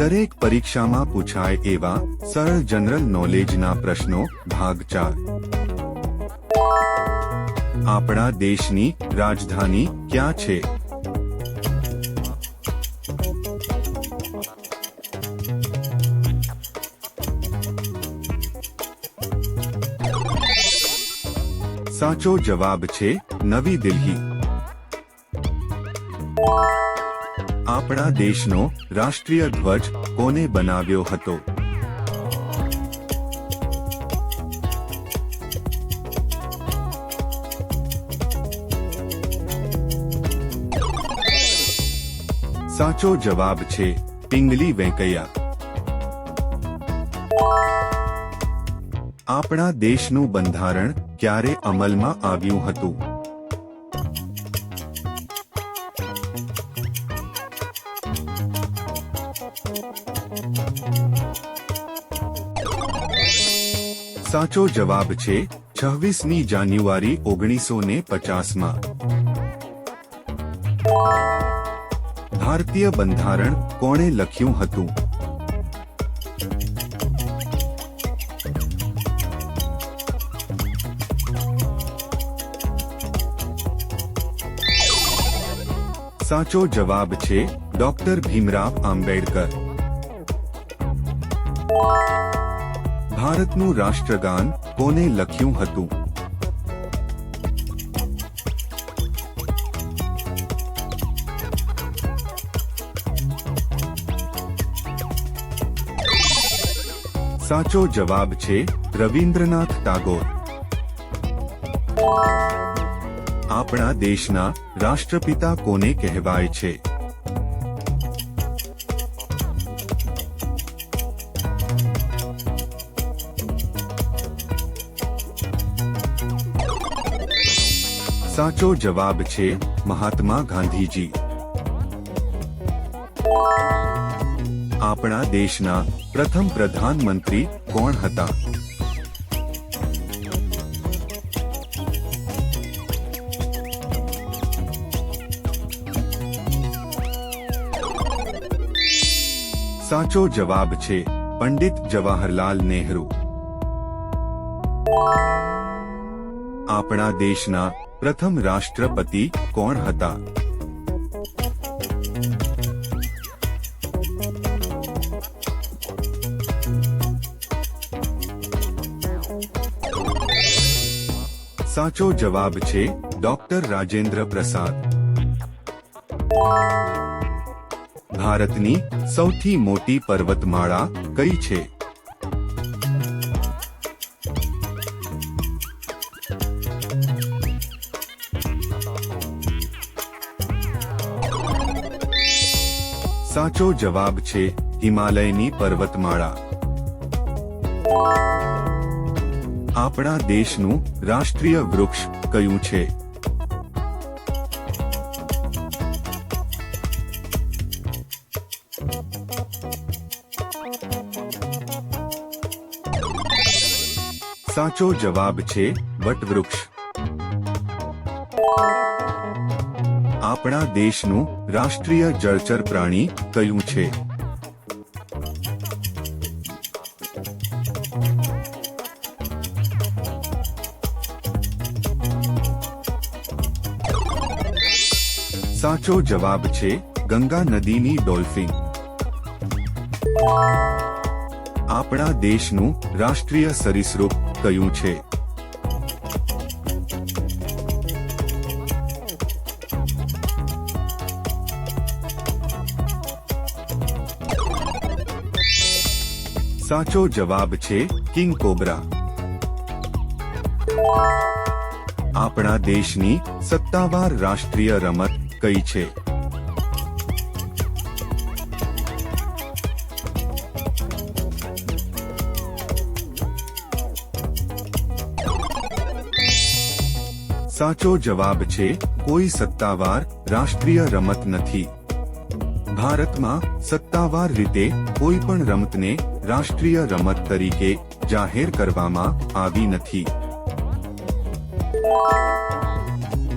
દરેક પરીક્ષામાં પૂછાય એવા સરળ જનરલ નોલેજના પ્રશ્નો ભાગ 4 આપણા દેશની રાજધાની ક્યાં છે? સાચો જવાબ છે નવી દિલ્હી। આપણા દેશનો રાષ્ટ્રીય ધ્વજ કોને બનાવ્યો હતો? સાચો જવાબ છે પિંગલી વેંકૈયા। આપણા દેશનું બંધારણ ક્યારે અમલમાં આવ્યું હતું? સાચો જવાબ છે 26મી જાન્યુઆરી 1950માં। ભારતીય બંધારણ કોણે લખ્યું હતું? સાચો જવાબ છે ડોક્ટર ભીમરાવ આંબેડકર। ભારતનું રાષ્ટ્રગાન કોને લખ્યું હતું? સાચો જવાબ છે રવિન્દ્રનાથ ટાગોર। આપણા દેશના રાષ્ટ્રપિતા કોને કહેવાય છે? સાચો જવાબ છે મહાત્મા ગાંધીજી। આપણા દેશના પ્રથમ પ્રધાનમંત્રી કોણ હતા? સાચો જવાબ છે પંડિત જવાહરલાલ નહેરુ। આપણા દેશના પ્રથમ રાષ્ટ્રપતિ કોણ હતા? સાચો જવાબ છે ડોક્ટર રાજેન્દ્ર પ્રસાદ। ભારતની સૌથી મોટી પર્વતમાળા કઈ છે? સાચો જવાબ છે હિમાલયની પર્વતમાળા। આપણા દેશનું રાષ્ટ્રીય વૃક્ષ કયું છે? સાચો જવાબ છે વટવૃક્ષ। આપણા દેશનું રાષ્ટ્રીય જળચર પ્રાણી કયું છે? સાચો જવાબ છે ગંગા નદીની ડોલ્ફિન। આપણા દેશનું રાષ્ટ્રીય સરીસૃપ કયું છે? સાચો જવાબ છે કિંગ કોબ્રા। આપણા દેશની સત્તાવાર રાષ્ટ્રીય રમત કઈ છે? સાચો જવાબ છે કોઈ સત્તાવાર રાષ્ટ્રીય રમત નથી। ભારતમાં સત્તાવાર રીતે કોઈ પણ રમતને રાષ્ટ્રીય રમત તરીકે જાહેર કરવામાં આવી નથી।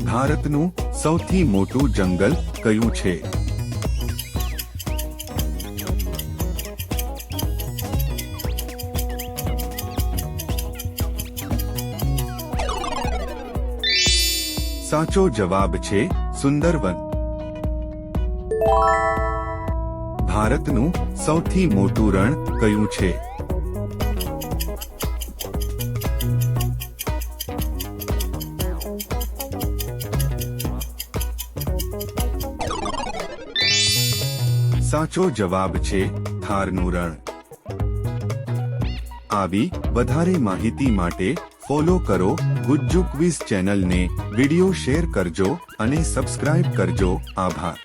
ભારતનું સૌથી મોટું જંગલ કયું છે? સાચો જવાબ છે સુંદરવન. ભારતનું સૌથી મોટું રણ કયું છે? સાચો જવાબ છે થારનું રણ. આવી વધારે માહિતી માટે ફોલો કરો ગુજ્જુ ક્વિઝ ચેનલને, વિડિયો શેર કરજો અને સબસ્ક્રાઇબ કરજો. આભાર.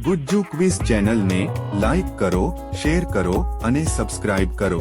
ગુજ્જુ ક્વિઝ ચેનલને લાઈક કરો, શેર કરો અને સબસ્ક્રાઇબ કરો.